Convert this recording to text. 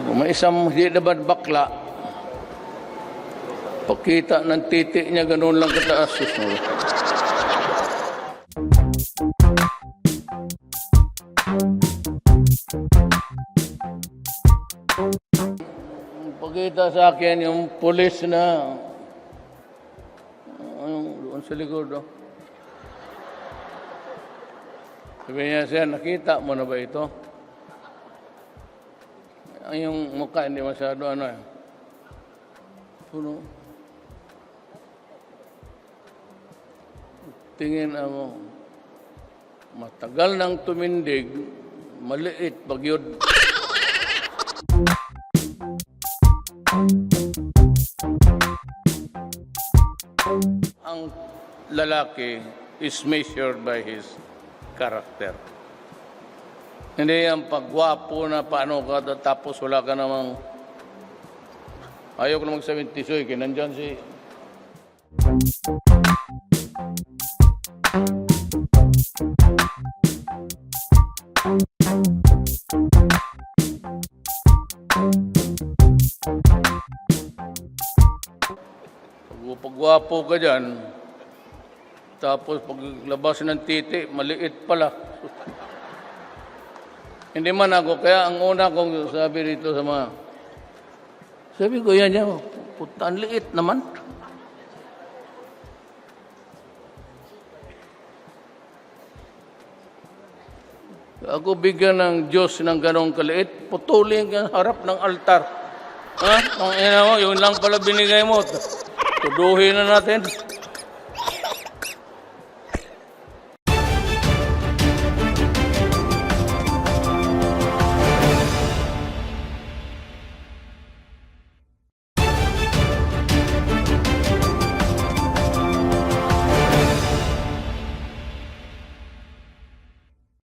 Kung may isang hindi naman bakla, pakita ng titi niya ganoon lang kataas. Pakita sa akin yung pulis na doon sa likod. Oh. Sabi niya, sir, nakita mo na ba ito? Yung mukha hindi masyado puno. Tingin ako, matagal nang tumindig, maliit bagyod. Ang lalaki is measured by his character. Hindi ang pagwapo na paano ka tapos wala ka namang ayaw ko na mag-70 soy, nandyan si pagwapo ka dyan, tapos paglabas ng titi, maliit pala. Hindi man ako, kaya ang una kong sabi rito sa mga, sabi ko yan niya, puta, ang liit naman. Ako bigyan ng Diyos ng ganong kaliit, putulin ka harap ng altar. Ha? Ang ina mo, yun lang pala binigay mo. Tuduhin na natin.